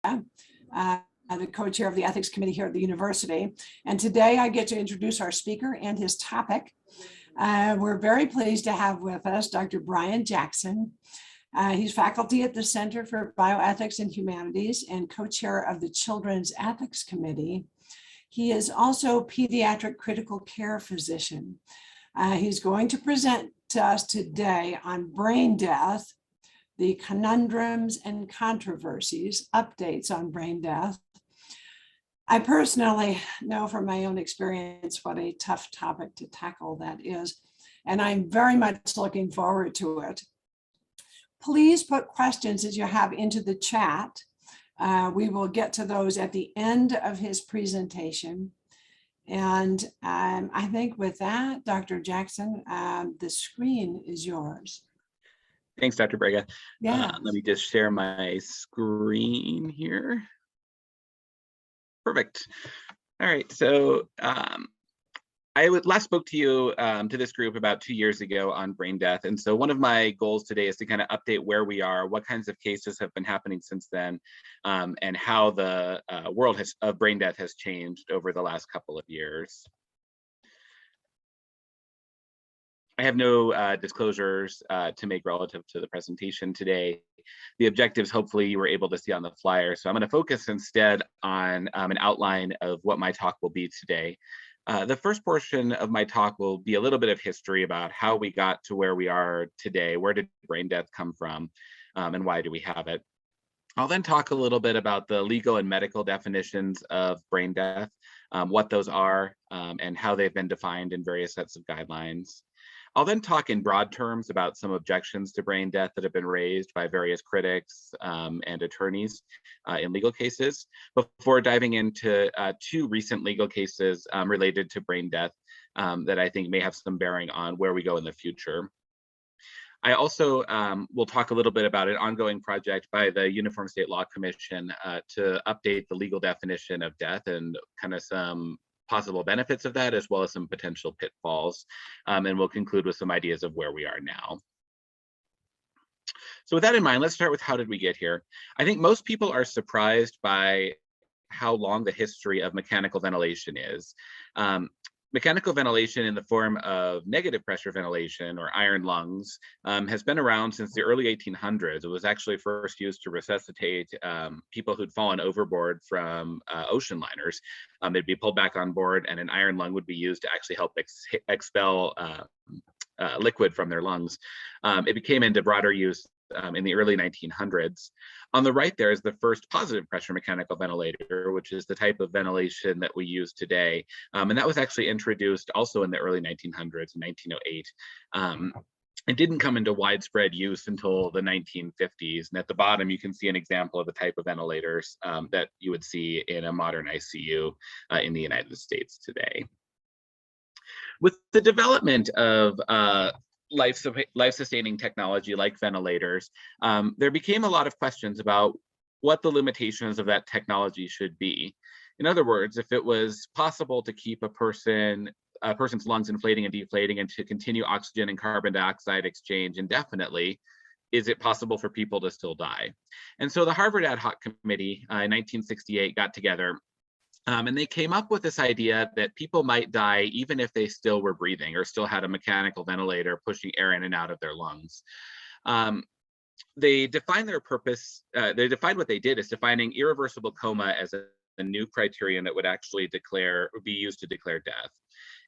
Brega, the co-chair of the Ethics Committee here at the university. And today I get to introduce our speaker and his topic. We're very pleased to have with us Dr. Brian Jackson. He's faculty at the Center for Bioethics and Humanities and co-chair of the Children's Ethics Committee. He is also a pediatric critical care physician. He's going to present to us today on brain death, the conundrums and controversies, updates on brain death. I personally know from my own experience what a tough topic to tackle that is, and I'm very much looking forward to it. Please put questions that you have into the chat. We will get to those at the end of his presentation. And I think with that, Dr. Jackson, the screen is yours. Thanks, Dr. Brega. Yeah. Let me just share my screen here. Perfect. All right, so I last spoke to you, to this group about 2 years ago on brain death. And so one of my goals today is to kind of update where we are, what kinds of cases have been happening since then, and how the world of brain death has changed over the last couple of years. I have no disclosures to make relative to the presentation today. The objectives, hopefully, you were able to see on the flyer. So I'm going to focus instead on an outline of what my talk will be today. The first portion of my talk will be a little bit of history about how we got to where we are today. Where did brain death come from, and why do we have it? I'll then talk a little bit about the legal and medical definitions of brain death, what those are, and how they've been defined in various sets of guidelines. I'll then talk in broad terms about some objections to brain death that have been raised by various critics and attorneys in legal cases, before diving into two recent legal cases related to brain death that I think may have some bearing on where we go in the future. I also will talk a little bit about an ongoing project by the Uniform State Law Commission to update the legal definition of death and kind of some possible benefits of that, as well as some potential pitfalls. And we'll conclude with some ideas of where we are now. So with that in mind, let's start with how did we get here? I think most people are surprised by how long the history of mechanical ventilation is. Mechanical ventilation in the form of negative pressure ventilation or iron lungs has been around since the early 1800s. It was actually first used to resuscitate people who'd fallen overboard from ocean liners. They'd be pulled back on board and an iron lung would be used to actually help expel liquid from their lungs. It became into broader use in the early 1900s. On the right there is the first positive pressure mechanical ventilator, which is the type of ventilation that we use today. And that was actually introduced also in the early 1900s, in 1908. It didn't come into widespread use until the 1950s. And at the bottom, you can see an example of the type of ventilators that you would see in a modern ICU in the United States today. With the development of life-sustaining technology like ventilators, there became a lot of questions about what the limitations of that technology should be. In other words, if it was possible to keep a person's lungs inflating and deflating and to continue oxygen and carbon dioxide exchange indefinitely, is it possible for people to still die? And so the Harvard Ad Hoc Committee in 1968 got together and they came up with this idea that people might die even if they still were breathing or still had a mechanical ventilator pushing air in and out of their lungs. They defined their purpose, they defined what they did as defining irreversible coma as a new criterion that would actually be used to declare death.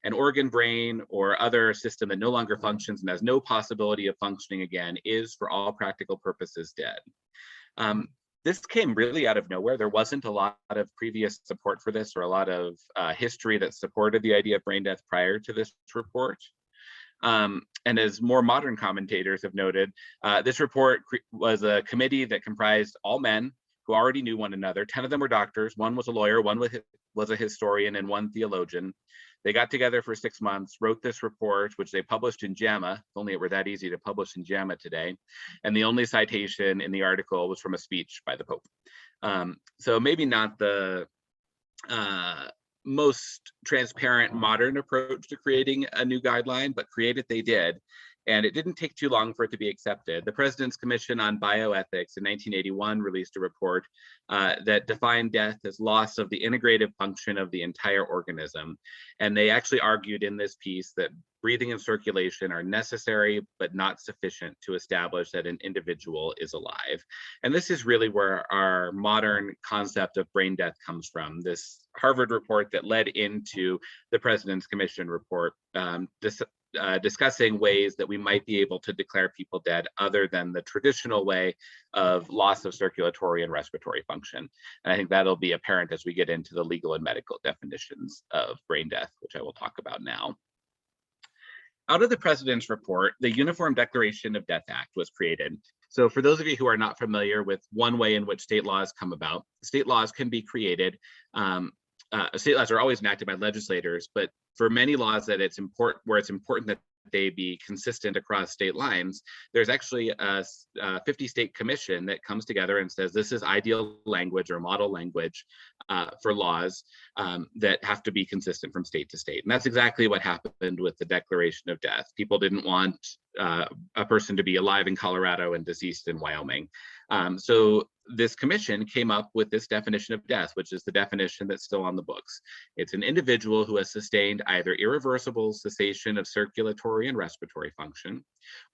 An organ, brain, or other system that no longer functions and has no possibility of functioning again is, for all practical purposes, dead. This came really out of nowhere. There wasn't a lot of previous support for this or a lot of history that supported the idea of brain death prior to this report. And as more modern commentators have noted, this report was a committee that comprised all men who already knew one another. 10 of them were doctors, one was a lawyer, one was a historian, and one theologian. They got together for 6 months, wrote this report, which they published in JAMA. If only it were that easy to publish in JAMA today. And the only citation in the article was from a speech by the Pope. So maybe not the most transparent modern approach to creating a new guideline, but create it they did. And it didn't take too long for it to be accepted. The President's Commission on Bioethics in 1981 released a report that defined death as loss of the integrative function of the entire organism. And they actually argued in this piece that breathing and circulation are necessary but not sufficient to establish that an individual is alive. And this is really where our modern concept of brain death comes from. This Harvard report that led into the President's Commission report discussing ways that we might be able to declare people dead other than the traditional way of loss of circulatory and respiratory function. And I think that'll be apparent as we get into the legal and medical definitions of brain death, which I will talk about now. Out of the President's report, the Uniform Declaration of Death Act was created. So for those of you who are not familiar with one way in which state laws come about, state laws can be created. State laws are always enacted by legislators, but for many laws that it's important that they be consistent across state lines, there's actually a 50-state commission that comes together and says this is ideal language or model language for laws that have to be consistent from state to state. And that's exactly what happened with the Declaration of Death. People didn't want a person to be alive in Colorado and deceased in Wyoming. So this commission came up with this definition of death, which is the definition that's still on the books. It's an individual who has sustained either irreversible cessation of circulatory and respiratory function,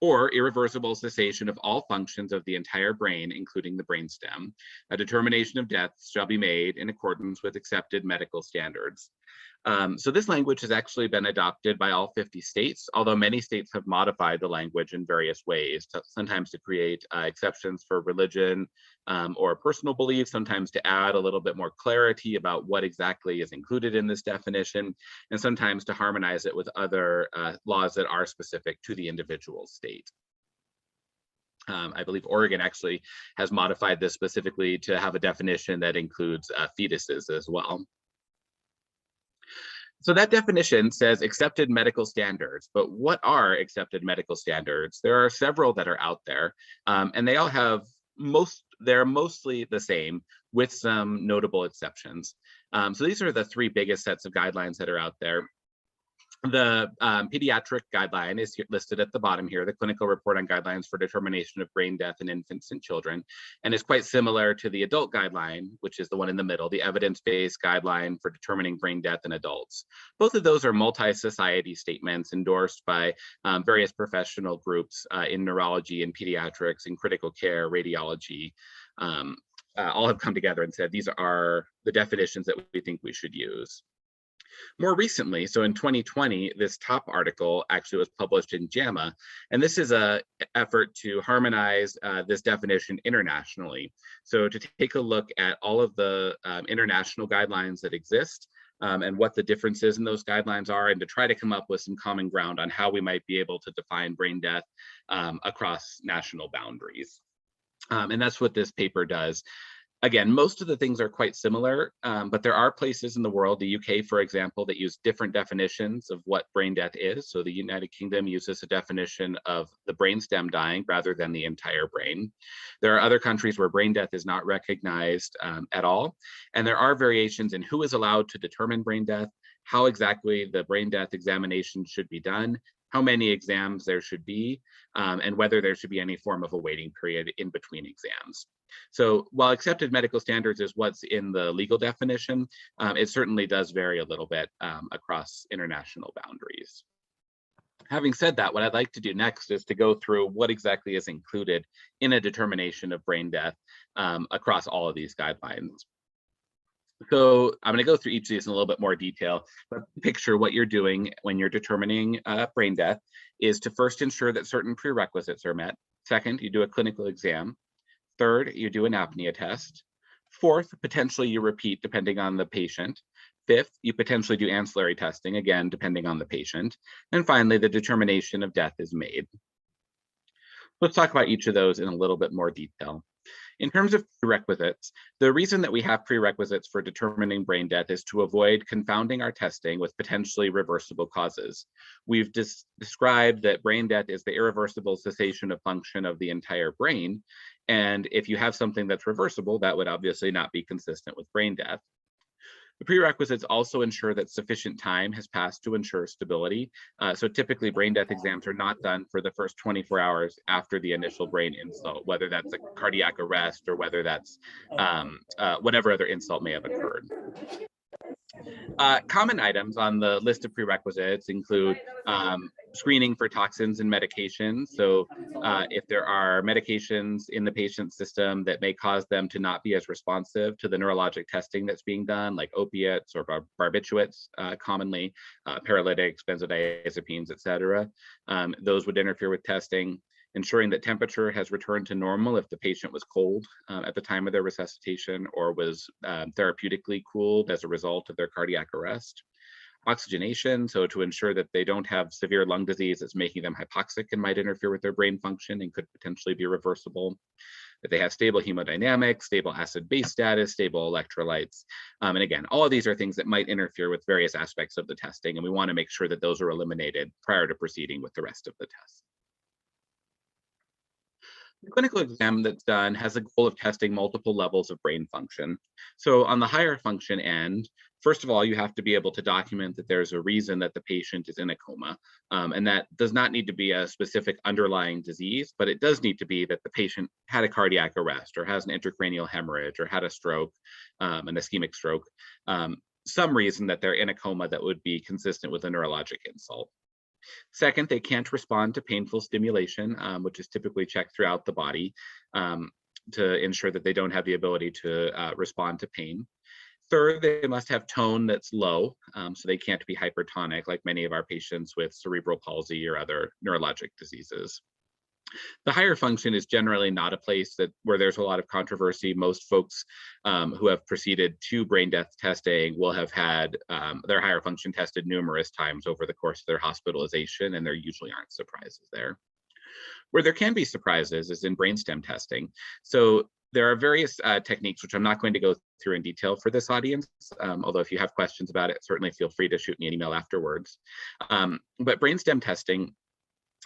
or irreversible cessation of all functions of the entire brain, including the brainstem. A determination of death shall be made in accordance with accepted medical standards. So this language has actually been adopted by all 50 states, although many states have modified the language in various ways, sometimes to create exceptions for religion or personal beliefs, sometimes to add a little bit more clarity about what exactly is included in this definition, and sometimes to harmonize it with other laws that are specific to the individual state. I believe Oregon actually has modified this specifically to have a definition that includes fetuses as well. So that definition says accepted medical standards, but what are accepted medical standards? There are several that are out there, and they all have they're mostly the same with some notable exceptions. So these are the three biggest sets of guidelines that are out there. The pediatric guideline is listed at the bottom here, the clinical report on guidelines for determination of brain death in infants and children, and is quite similar to the adult guideline, which is the one in the middle, the evidence-based guideline for determining brain death in adults. Both of those are multi-society statements endorsed by various professional groups in neurology and pediatrics and critical care, radiology. All have come together and said these are the definitions that we think we should use. More recently, so in 2020, this top article actually was published in JAMA, and this is an effort to harmonize this definition internationally. So to take a look at all of the international guidelines that exist and what the differences in those guidelines are, and to try to come up with some common ground on how we might be able to define brain death across national boundaries. And that's what this paper does. Again, most of the things are quite similar, but there are places in the world, the UK, for example, that use different definitions of what brain death is. So the United Kingdom uses a definition of the brainstem dying rather than the entire brain. There are other countries where brain death is not recognized at all. And there are variations in who is allowed to determine brain death, how exactly the brain death examination should be done, how many exams there should be, and whether there should be any form of a waiting period in between exams. So while accepted medical standards is what's in the legal definition, it certainly does vary a little bit across international boundaries. Having said that, what I'd like to do next is to go through what exactly is included in a determination of brain death across all of these guidelines. So I'm going to go through each of these in a little bit more detail, but picture what you're doing when you're determining brain death is to first ensure that certain prerequisites are met. Second, you do a clinical exam. Third, you do an apnea test. Fourth, potentially you repeat depending on the patient. Fifth, you potentially do ancillary testing, again, depending on the patient. And finally, the determination of death is made. Let's talk about each of those in a little bit more detail. In terms of prerequisites, the reason that we have prerequisites for determining brain death is to avoid confounding our testing with potentially reversible causes. We've described that brain death is the irreversible cessation of function of the entire brain. And if you have something that's reversible, that would obviously not be consistent with brain death. The prerequisites also ensure that sufficient time has passed to ensure stability. So typically brain death exams are not done for the first 24 hours after the initial brain insult, whether that's a cardiac arrest or whether that's whatever other insult may have occurred. Common items on the list of prerequisites include screening for toxins and medications. So if there are medications in the patient's system that may cause them to not be as responsive to the neurologic testing that's being done, like opiates or barbiturates, commonly paralytics, benzodiazepines, et cetera, those would interfere with testing. Ensuring that temperature has returned to normal if the patient was cold at the time of their resuscitation or was therapeutically cooled as a result of their cardiac arrest. Oxygenation, so to ensure that they don't have severe lung disease that's making them hypoxic and might interfere with their brain function and could potentially be reversible. That they have stable hemodynamics, stable acid-base status, stable electrolytes. And again, all of these are things that might interfere with various aspects of the testing, and we want to make sure that those are eliminated prior to proceeding with the rest of the test. The clinical exam that's done has a goal of testing multiple levels of brain function. So on the higher function end, first of all, you have to be able to document that there's a reason that the patient is in a coma. And that does not need to be a specific underlying disease, but it does need to be that the patient had a cardiac arrest or has an intracranial hemorrhage or had a stroke, an ischemic stroke, some reason that they're in a coma that would be consistent with a neurologic insult. Second, they can't respond to painful stimulation, which is typically checked throughout the body to ensure that they don't have the ability to respond to pain. Third, they must have tone that's low, so they can't be hypertonic like many of our patients with cerebral palsy or other neurologic diseases. The higher function is generally not a place where there's a lot of controversy. Most folks who have proceeded to brain death testing will have had their higher function tested numerous times over the course of their hospitalization, and there usually aren't surprises there. Where there can be surprises is in brainstem testing. So there are various techniques, which I'm not going to go through in detail for this audience, although if you have questions about it, certainly feel free to shoot me an email afterwards. But brainstem testing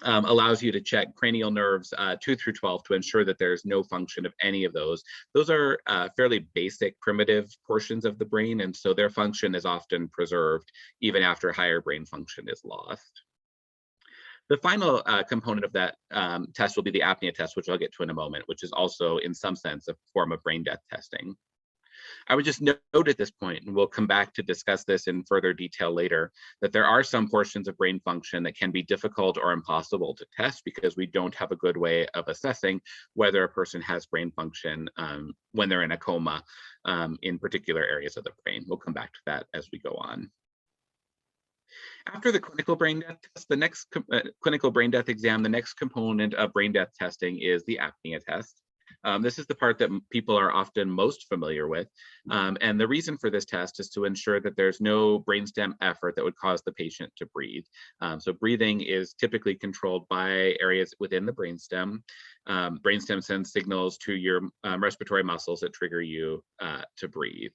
allows you to check cranial nerves 2 through 12 to ensure that there's no function of any of those. Those are fairly basic, primitive portions of the brain, and so their function is often preserved even after higher brain function is lost. The final component of that test will be the apnea test, which I'll get to in a moment, which is also in some sense a form of brain death testing. I would just note at this point, and we'll come back to discuss this in further detail later, that there are some portions of brain function that can be difficult or impossible to test because we don't have a good way of assessing whether a person has brain function when they're in a coma in particular areas of the brain. We'll come back to that as we go on. After the clinical brain death test, the next clinical brain death exam, the next component of brain death testing is the apnea test. This is the part that people are often most familiar with. And the reason for this test is to ensure that there's no brainstem effort that would cause the patient to breathe. So breathing is typically controlled by areas within the brainstem. Brainstem sends signals to your respiratory muscles that trigger you to breathe.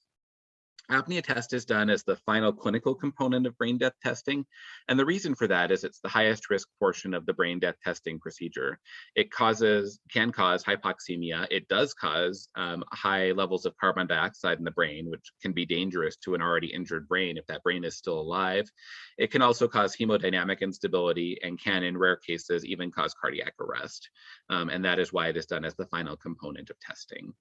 Apnea test is done as the final clinical component of brain death testing. And the reason for that is it's the highest risk portion of the brain death testing procedure. It can cause hypoxemia. It does cause high levels of carbon dioxide in the brain, which can be dangerous to an already injured brain if that brain is still alive. It can also cause hemodynamic instability and can, in rare cases, even cause cardiac arrest. And that is why it is done as the final component of testing.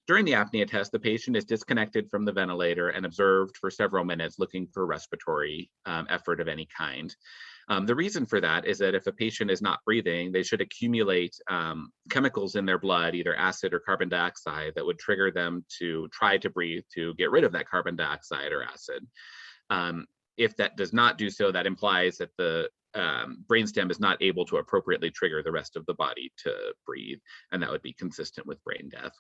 During the apnea test, the patient is disconnected from the ventilator and observed for several minutes looking for respiratory effort of any kind. The reason for that is that if a patient is not breathing, they should accumulate chemicals in their blood, either acid or carbon dioxide, that would trigger them to try to breathe to get rid of that carbon dioxide or acid. If that does not do so, that implies that the brainstem is not able to appropriately trigger the rest of the body to breathe, and that would be consistent with brain death.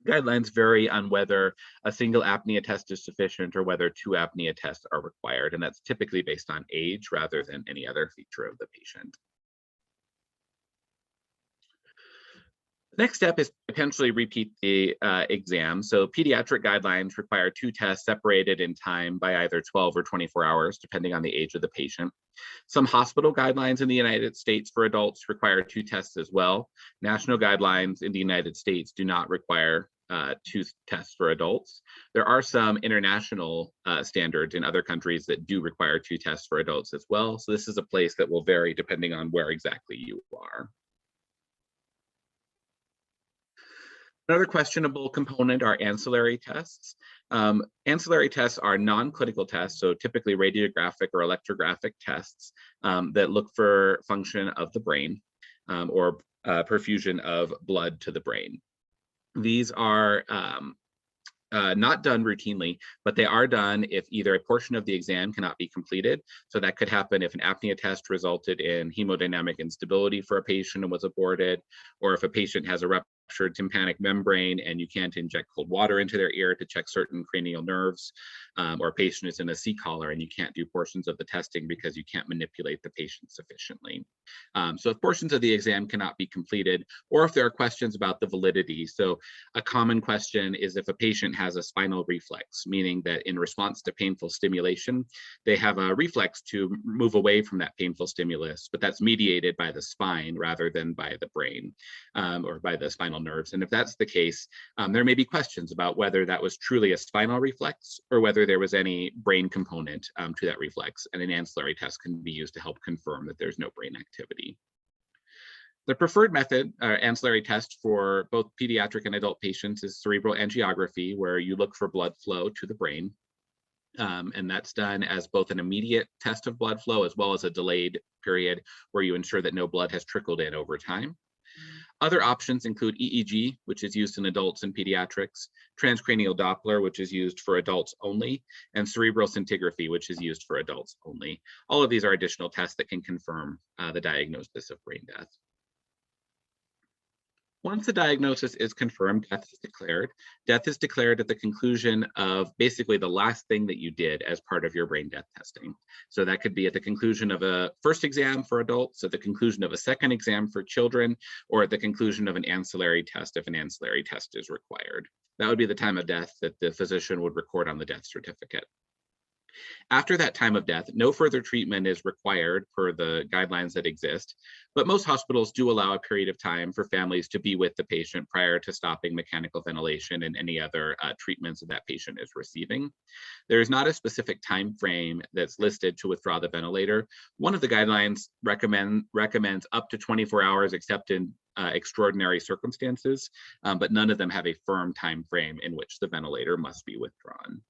Guidelines vary on whether a single apnea test is sufficient or whether 2 apnea tests are required, and that's typically based on age rather than any other feature of the patient. The next step is potentially repeat the exam. So pediatric guidelines require 2 tests separated in time by either 12 or 24 hours, depending on the age of the patient. Some hospital guidelines in the United States for adults require 2 tests as well. National guidelines in the United States do not require tooth tests for adults. There are some international standards in other countries that do require tooth tests for adults as well. So this is a place that will vary depending on where exactly you are. Another questionable component are ancillary tests. Ancillary tests are non-clinical tests, so typically radiographic or electrographic tests that look for function of the brain or perfusion of blood to the brain. These are not done routinely, but they are done if either a portion of the exam cannot be completed. So that could happen if an apnea test resulted in hemodynamic instability for a patient and was aborted, or if a patient has a ruptured tympanic membrane and you can't inject cold water into their ear to check certain cranial nerves, or a patient is in a C-collar and you can't do portions of the testing because you can't manipulate the patient sufficiently. So if portions of the exam cannot be completed, or if there are questions about the validity. So a common question is if a patient has a spinal reflex, meaning that in response to painful stimulation, they have a reflex to move away from that painful stimulus, but that's mediated by the spine rather than by the brain or by the spinal nerves. And if that's the case, there may be questions about whether that was truly a spinal reflex or whether there was any brain component to that reflex, and an ancillary test can be used to help confirm that there's no brain activity. The preferred method, ancillary test for both pediatric and adult patients, is cerebral angiography, where you look for blood flow to the brain. And that's done as both an immediate test of blood flow as well as a delayed period where you ensure that no blood has trickled in over time. Other options include EEG, which is used in adults and pediatrics, transcranial Doppler, which is used for adults only, and cerebral scintigraphy, which is used for adults only. All of these are additional tests that can confirm the diagnosis of brain death. Once the diagnosis is confirmed, death is declared. Death is declared at the conclusion of basically the last thing that you did as part of your brain death testing. So that could be at the conclusion of a first exam for adults, at the conclusion of a second exam for children, or at the conclusion of an ancillary test if an ancillary test is required. That would be the time of death that the physician would record on the death certificate. After that time of death, no further treatment is required per the guidelines that exist, but most hospitals do allow a period of time for families to be with the patient prior to stopping mechanical ventilation and any other treatments that that patient is receiving. There is not a specific time frame that's listed to withdraw the ventilator. One of the guidelines recommends up to 24 hours except in extraordinary circumstances, but none of them have a firm time frame in which the ventilator must be withdrawn.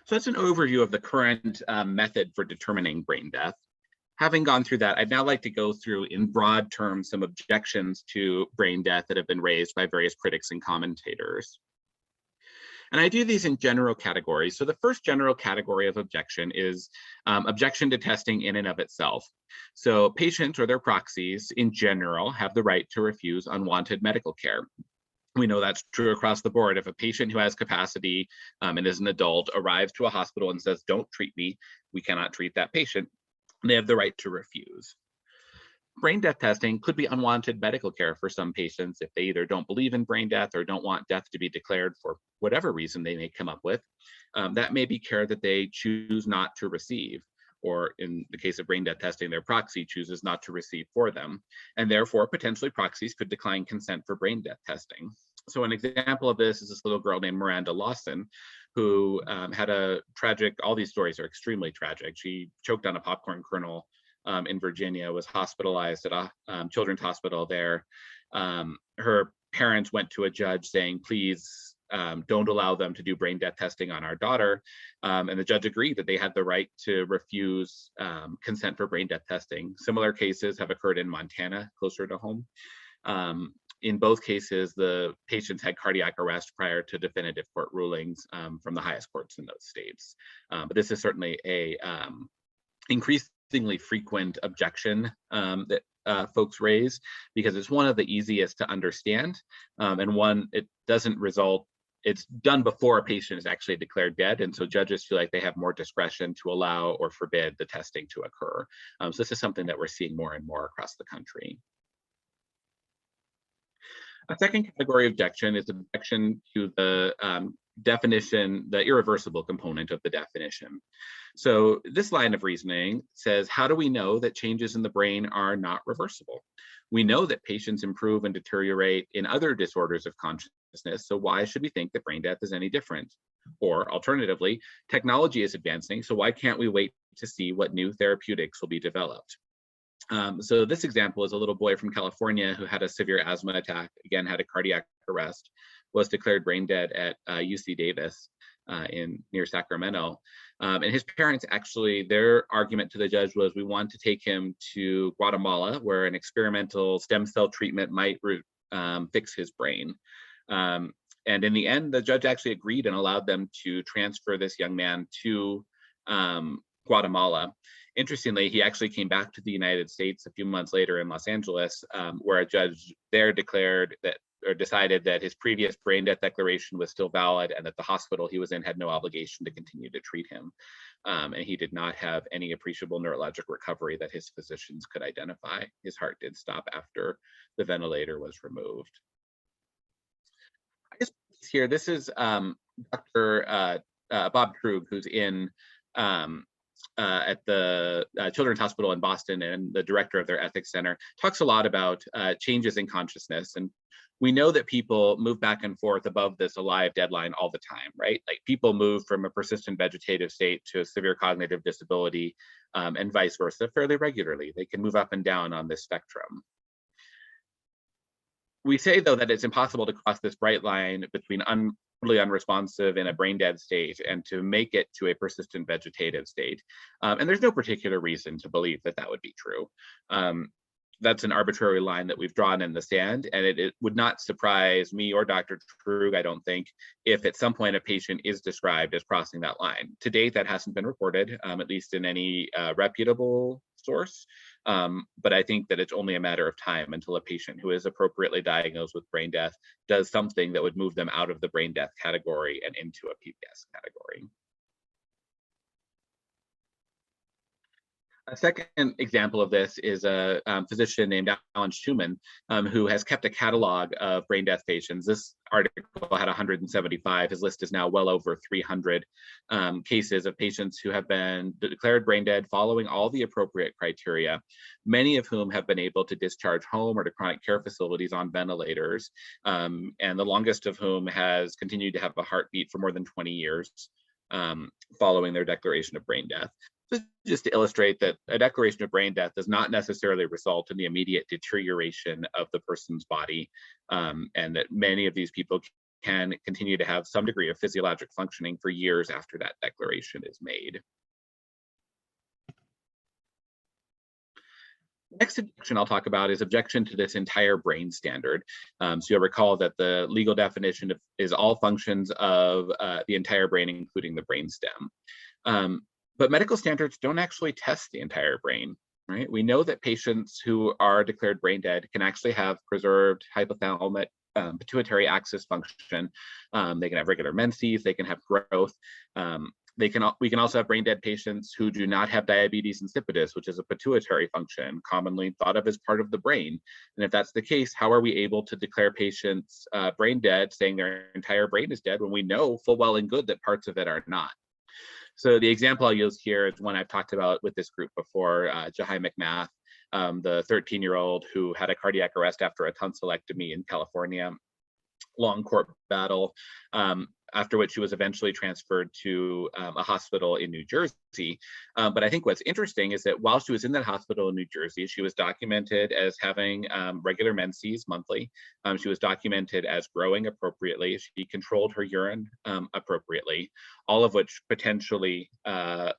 So that's an overview of the current method for determining brain death. Having gone through that, I'd now like to go through in broad terms some objections to brain death that have been raised by various critics and commentators. And I do these in general categories. So the first general category of objection is objection to testing in and of itself. So patients or their proxies in general have the right to refuse unwanted medical care. We know that's true across the board. If a patient who has capacity and is an adult arrives to a hospital and says, "Don't treat me," we cannot treat that patient. They have the right to refuse. Brain death testing could be unwanted medical care for some patients if they either don't believe in brain death or don't want death to be declared for whatever reason they may come up with. That may be care that they choose not to receive, or in the case of brain death testing, their proxy chooses not to receive for them. And therefore, potentially proxies could decline consent for brain death testing. So an example of this is this little girl named Miranda Lawson, who had a tragic, all these stories are extremely tragic. She choked on a popcorn kernel in Virginia, was hospitalized at a children's hospital there. Her parents went to a judge saying, "Please don't allow them to do brain death testing on our daughter." And the judge agreed that they had the right to refuse consent for brain death testing. Similar cases have occurred in Montana, closer to home. In both cases, the patients had cardiac arrest prior to definitive court rulings from the highest courts in those states. But this is certainly a increasingly frequent objection that folks raise, because it's one of the easiest to understand, and one, it doesn't result, it's done before a patient is actually declared dead, and so judges feel like they have more discretion to allow or forbid the testing to occur. So this is something that we're seeing more and more across the country. A second category of objection is objection to the definition, the irreversible component of the definition. So this line of reasoning says, how do we know that changes in the brain are not reversible? We know that patients improve and deteriorate in other disorders of consciousness, so why should we think that brain death is any different? Or alternatively, technology is advancing, so why can't we wait to see what new therapeutics will be developed? So this example is a little boy from California who had a severe asthma attack, again, had a cardiac arrest, was declared brain dead at UC Davis near Sacramento. And his parents actually, their argument to the judge was, we want to take him to Guatemala, where an experimental stem cell treatment might fix his brain. And in the end, the judge actually agreed and allowed them to transfer this young man to Guatemala. Interestingly, he actually came back to the United States a few months later in Los Angeles, where a judge there declared that, or decided that his previous brain death declaration was still valid and that the hospital he was in had no obligation to continue to treat him. And he did not have any appreciable neurologic recovery that his physicians could identify. His heart did stop after the ventilator was removed. I just here, this is Dr. Bob Krug, who's in at the Children's Hospital in Boston and the director of their ethics center, talks a lot about changes in consciousness. And we know that people move back and forth above this alive deadline all the time, right? Like people move from a persistent vegetative state to a severe cognitive disability and vice versa fairly regularly. They can move up and down on this spectrum. We say, though, that it's impossible to cross this bright line between totally unresponsive in a brain dead state and to make it to a persistent vegetative state. And there's no particular reason to believe that that would be true. That's an arbitrary line that we've drawn in the sand, and it would not surprise me or Dr. Krug, I don't think, if at some point a patient is described as crossing that line. To date, that hasn't been reported, at least in any reputable source. But I think that it's only a matter of time until a patient who is appropriately diagnosed with brain death does something that would move them out of the brain death category and into a PPS category. A second example of this is a physician named Alan Schumann, who has kept a catalog of brain death patients. This article had 175. His list is now well over 300 cases of patients who have been declared brain dead following all the appropriate criteria, many of whom have been able to discharge home or to chronic care facilities on ventilators, and the longest of whom has continued to have a heartbeat for more than 20 years following their declaration of brain death. Just to illustrate that a declaration of brain death does not necessarily result in the immediate deterioration of the person's body, and that many of these people can continue to have some degree of physiologic functioning for years after that declaration is made. Next objection I'll talk about is objection to this entire brain standard. So you'll recall that the legal definition is all functions of the entire brain, including the brainstem. But medical standards don't actually test the entire brain, right? We know that patients who are declared brain dead can actually have preserved hypothalamic pituitary axis function. They can have regular menses, they can have growth. We can also have brain dead patients who do not have diabetes insipidus, which is a pituitary function commonly thought of as part of the brain. And if that's the case, how are we able to declare patients brain dead, saying their entire brain is dead, when we know full well and good that parts of it are not? So the example I'll use here is one I've talked about with this group before, Jahai McMath, the 13-year-old who had a cardiac arrest after a tonsillectomy in California, long court battle, after which she was eventually transferred to a hospital in New Jersey. But I think what's interesting is that while she was in that hospital in New Jersey, she was documented as having regular menses monthly. She was documented as growing appropriately. She controlled her urine appropriately, all of which potentially or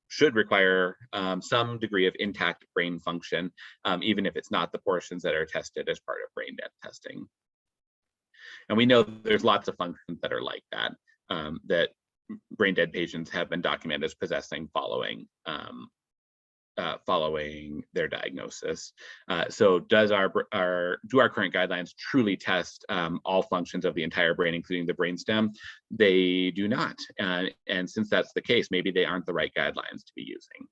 should require some degree of intact brain function, even if it's not the portions that are tested as part of brain death testing. And we know there's lots of functions that are like that, that brain dead patients have been documented as possessing following their diagnosis. So do our current guidelines truly test all functions of the entire brain, including the brainstem? They do not. And since that's the case, maybe they aren't the right guidelines to be using.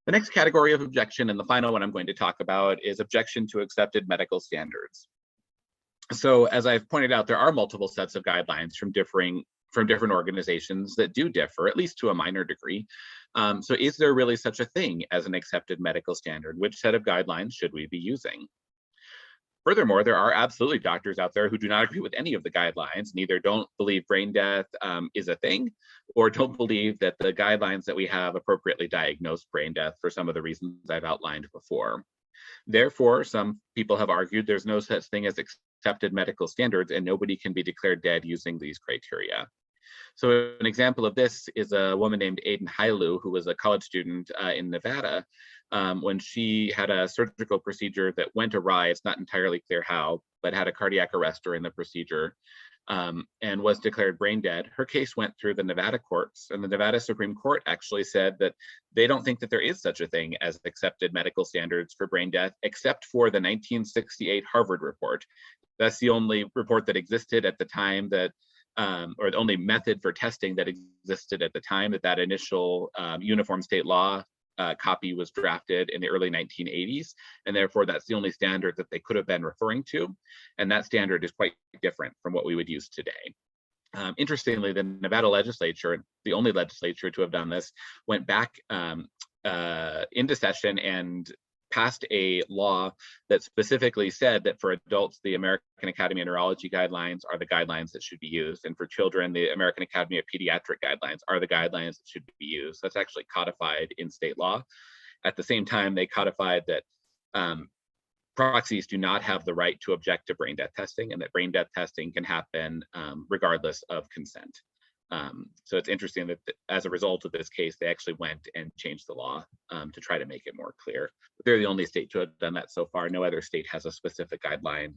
The next category of objection, and the final one I'm going to talk about, is objection to accepted medical standards. So as I've pointed out, there are multiple sets of guidelines from from different organizations that do differ, at least to a minor degree. So is there really such a thing as an accepted medical standard? Which set of guidelines should we be using? Furthermore, there are absolutely doctors out there who do not agree with any of the guidelines, neither don't believe brain death is a thing, or don't believe that the guidelines that we have appropriately diagnose brain death for some of the reasons I've outlined before. Therefore, some people have argued there's no such thing as accepted medical standards and nobody can be declared dead using these criteria. So an example of this is a woman named Aiden Hailu, who was a college student in Nevada. When she had a surgical procedure that went awry, it's not entirely clear how, but had a cardiac arrest during the procedure and was declared brain dead. Her case went through the Nevada courts, and the Nevada Supreme Court actually said that they don't think that there is such a thing as accepted medical standards for brain death, except for the 1968 Harvard report. That's the only report that existed at the time that or the only method for testing that existed at the time that initial uniform state law copy was drafted in the early 1980s. And therefore, that's the only standard that they could have been referring to. And that standard is quite different from what we would use today. Interestingly, the Nevada legislature, the only legislature to have done this, went back into session and passed a law that specifically said that for adults, the American Academy of Neurology guidelines are the guidelines that should be used. And for children, the American Academy of Pediatric guidelines are the guidelines that should be used. That's actually codified in state law. At the same time, they codified that proxies do not have the right to object to brain death testing, and that brain death testing can happen regardless of consent. So it's interesting that as a result of this case, they actually went and changed the law to try to make it more clear. But they're the only state to have done that so far. No other state has a specific guideline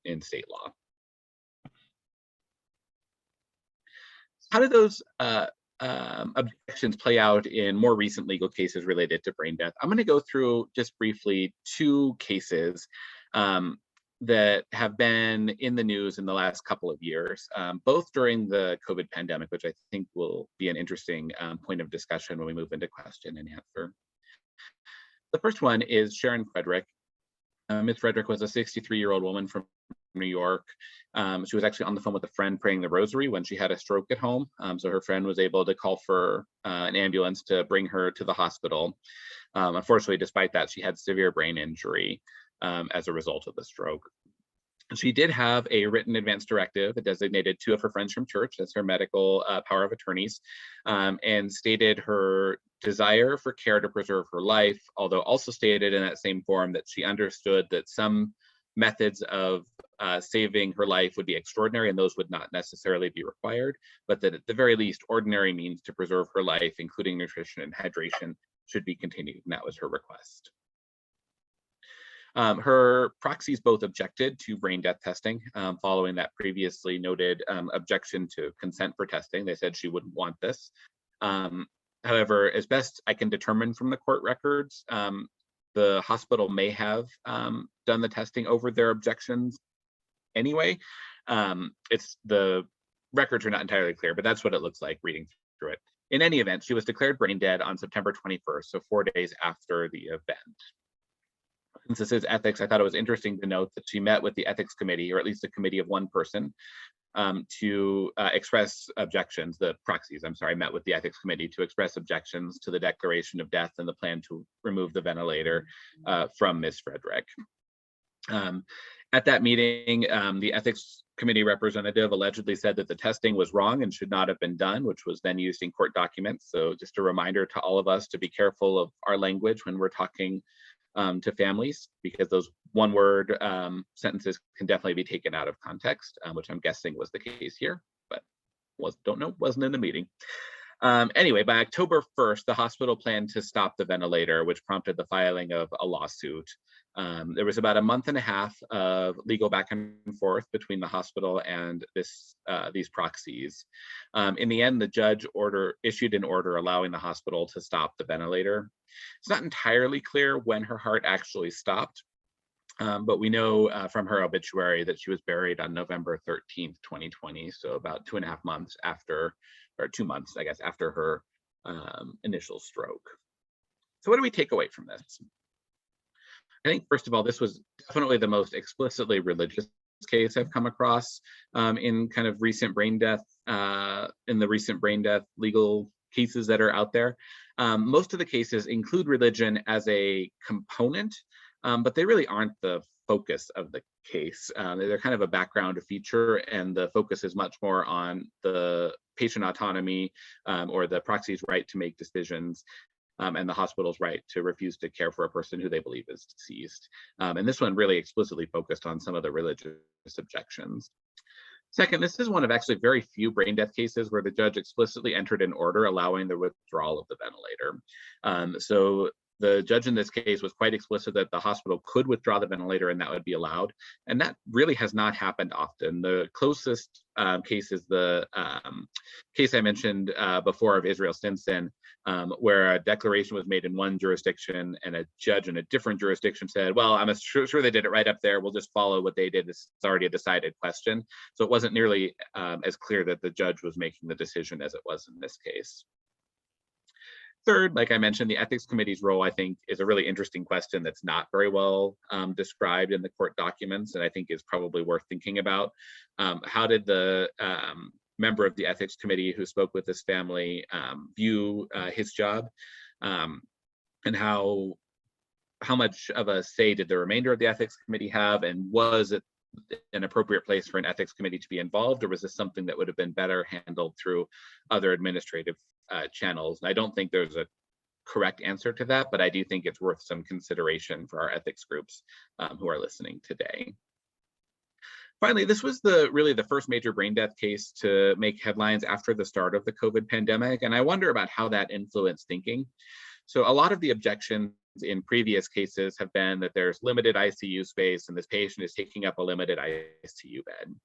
in state law. How do those objections play out in more recent legal cases related to brain death? I'm going to go through just briefly two cases that have been in the news in the last couple of years, both during the COVID pandemic, which I think will be an interesting point of discussion when we move into question and answer. The first one is Sharon Frederick. Ms. Frederick was a 63-year-old woman from New York. She was actually on the phone with a friend praying the rosary when she had a stroke at home. So her friend was able to call for an ambulance to bring her to the hospital. Unfortunately, despite that, she had severe brain injury as a result of the stroke. She did have a written advance directive that designated two of her friends from church as her medical power of attorneys, and stated her desire for care to preserve her life, although also stated in that same form that she understood that some methods of saving her life would be extraordinary and those would not necessarily be required, but that at the very least, ordinary means to preserve her life, including nutrition and hydration, should be continued, and that was her request. Her proxies both objected to brain death testing following that previously noted objection to consent for testing. They said she wouldn't want this. However, as best I can determine from the court records, the hospital may have done the testing over their objections anyway. It's the records are not entirely clear, but that's what it looks like reading through it. In any event, she was declared brain dead on September 21st, so 4 days after the event. Since this is ethics, I thought it was interesting to note that she met with the ethics committee, or at least a committee of one person, to express objections. The proxies, I'm sorry, met with the ethics committee to express objections to the declaration of death and the plan to remove the ventilator from Ms. Frederick. At that meeting, the ethics committee representative allegedly said that the testing was wrong and should not have been done, which was then used in court documents. So just a reminder to all of us to be careful of our language when we're talking to families, because those one-word sentences can definitely be taken out of context, which I'm guessing was the case here, but don't know, wasn't in the meeting. Anyway, by October 1st, the hospital planned to stop the ventilator, which prompted the filing of a lawsuit. There was about a month and a half of legal back and forth between the hospital and these proxies. In the end, the judge issued an order allowing the hospital to stop the ventilator. It's not entirely clear when her heart actually stopped, but we know from her obituary that she was buried on November 13th, 2020, so about 2.5 months after, or 2 months, I guess, after her initial stroke. So what do we take away from this? I think, first of all, this was definitely the most explicitly religious case I've come across in kind of recent brain death, in the recent brain death legal cases that are out there. Most of the cases include religion as a component, but they really aren't the focus of the case. They're kind of a background feature, and the focus is much more on the patient autonomy or the proxy's right to make decisions, and the hospital's right to refuse to care for a person who they believe is deceased. And this one really explicitly focused on some of the religious objections. Second, this is one of actually very few brain death cases where the judge explicitly entered an order allowing the withdrawal of the ventilator. So the judge in this case was quite explicit that the hospital could withdraw the ventilator and that would be allowed. And that really has not happened often. The closest case is the case I mentioned before of Israel Stinson, where a declaration was made in one jurisdiction and a judge in a different jurisdiction said, well, I'm sure they did it right up there. We'll just follow what they did. It's already a decided question. So it wasn't nearly as clear that the judge was making the decision as it was in this case. Third, like I mentioned, the ethics committee's role, I think, is a really interesting question that's not very well described in the court documents, and I think is probably worth thinking about. How did the member of the ethics committee who spoke with this family view his job, and how much of a say did the remainder of the ethics committee have, and was it an appropriate place for an ethics committee to be involved, or was this something that would have been better handled through other administrative channels? And I don't think there's a correct answer to that, but I do think it's worth some consideration for our ethics groups who are listening today. Finally, this was really the first major brain death case to make headlines after the start of the COVID pandemic, and I wonder about how that influenced thinking. So a lot of the objections in previous cases have been that there's limited ICU space and this patient is taking up a limited ICU bed.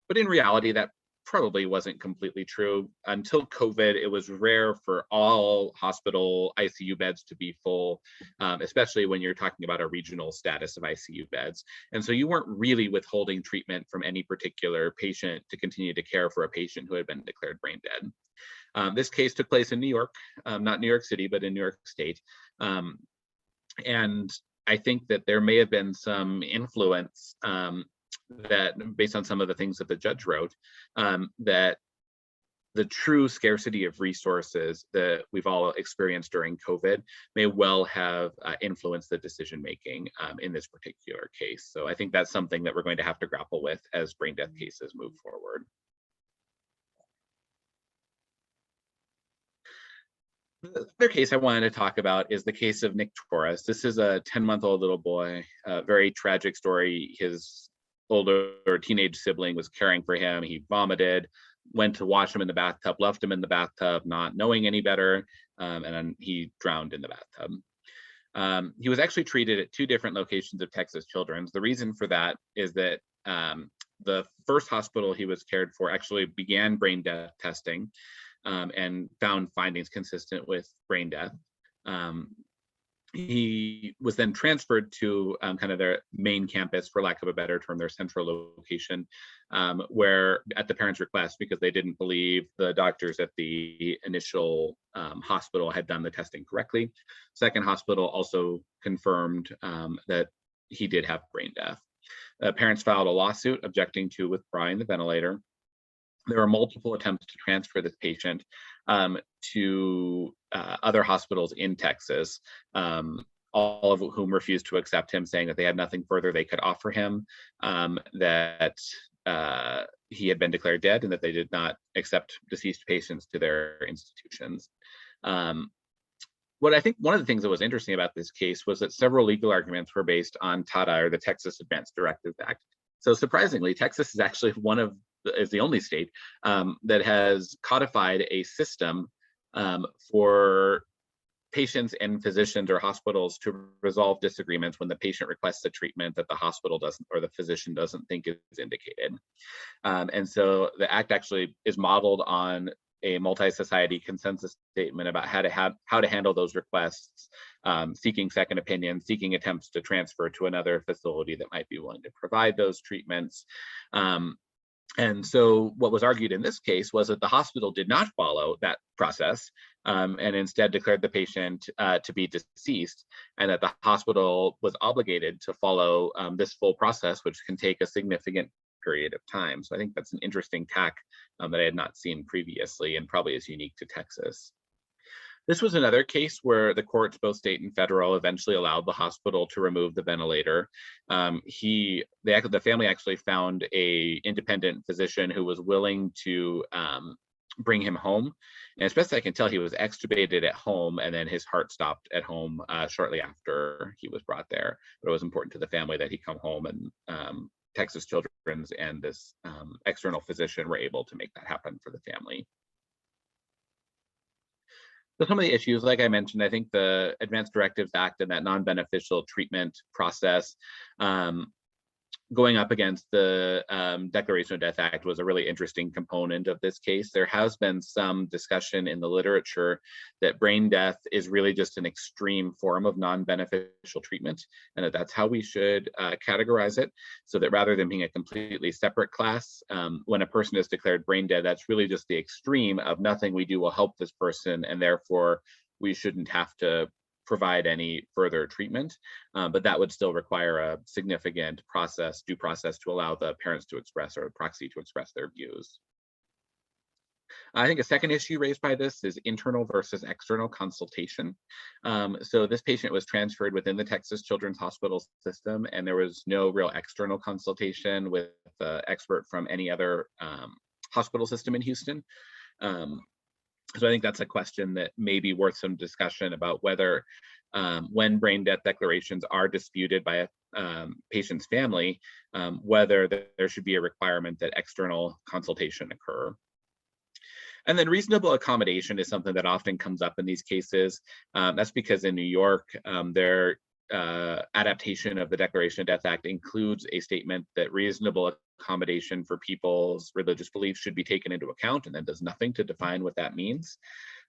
But in reality, that probably wasn't completely true. Until COVID, it was rare for all hospital ICU beds to be full, especially when you're talking about a regional status of ICU beds. And so you weren't really withholding treatment from any particular patient to continue to care for a patient who had been declared brain dead. This case took place in New York, not New York City, but in New York State. And I think that there may have been some influence that, based on some of the things that the judge wrote, that the true scarcity of resources that we've all experienced during COVID may well have influenced the decision making in this particular case. So I think that's something that we're going to have to grapple with as brain death cases move forward. The other case I wanted to talk about is the case of Nick Torres. This is a 10-month-old little boy, a very tragic story. His older teenage sibling was caring for him. He vomited, went to wash him in the bathtub, left him in the bathtub, not knowing any better, and then he drowned in the bathtub. He was actually treated at 2 different locations of Texas Children's. The reason for that is that the first hospital he was cared for actually began brain death testing and found findings consistent with brain death. He was then transferred to kind of their main campus, for lack of a better term, their central location, where at the parents' request, because they didn't believe the doctors at the initial hospital had done the testing correctly. Second hospital also confirmed that he did have brain death. Parents filed a lawsuit objecting to withdrawing the ventilator. There were multiple attempts to transfer this patient to other hospitals in Texas, all of whom refused to accept him, saying that they had nothing further they could offer him, that he had been declared dead, and that they did not accept deceased patients to their institutions. What I think one of the things that was interesting about this case was that several legal arguments were based on TADA, or the Texas Advanced Directives Act. So surprisingly, Texas is actually is the only state that has codified a system for patients and physicians or hospitals to resolve disagreements when the patient requests a treatment that the hospital doesn't or the physician doesn't think is indicated. And so the act actually is modeled on a multi-society consensus statement about how to handle those requests, seeking second opinions, seeking attempts to transfer to another facility that might be willing to provide those treatments. And so what was argued in this case was that the hospital did not follow that process and instead declared the patient to be deceased, and that the hospital was obligated to follow this full process, which can take a significant period of time. So I think that's an interesting tack that I had not seen previously and probably is unique to Texas. This was another case where the courts, both state and federal, eventually allowed the hospital to remove the ventilator. The family actually found a independent physician who was willing to bring him home. And as best I can tell, he was extubated at home, and then his heart stopped at home shortly after he was brought there. But it was important to the family that he come home, and Texas Children's and this external physician were able to make that happen for the family. So some of the issues, like I mentioned, I think the Advanced Directives Act and that non-beneficial treatment process going up against the Declaration of Death Act was a really interesting component of this case. There has been some discussion in the literature that brain death is really just an extreme form of non-beneficial treatment, and that's how we should categorize it, so that rather than being a completely separate class, when a person is declared brain dead, that's really just the extreme of nothing we do will help this person, and therefore we shouldn't have to provide any further treatment, but that would still require a significant due process to allow the parents to express, or a proxy to express, their views. I think a second issue raised by this is internal versus external consultation. So this patient was transferred within the Texas Children's Hospital system, and there was no real external consultation with the expert from any other hospital system in Houston. So I think that's a question that may be worth some discussion about whether when brain death declarations are disputed by a patient's family, whether there should be a requirement that external consultation occur. And then reasonable accommodation is something that often comes up in these cases. That's because in New York, their adaptation of the Declaration of Death Act includes a statement that reasonable accommodation for people's religious beliefs should be taken into account, and then does nothing to define what that means.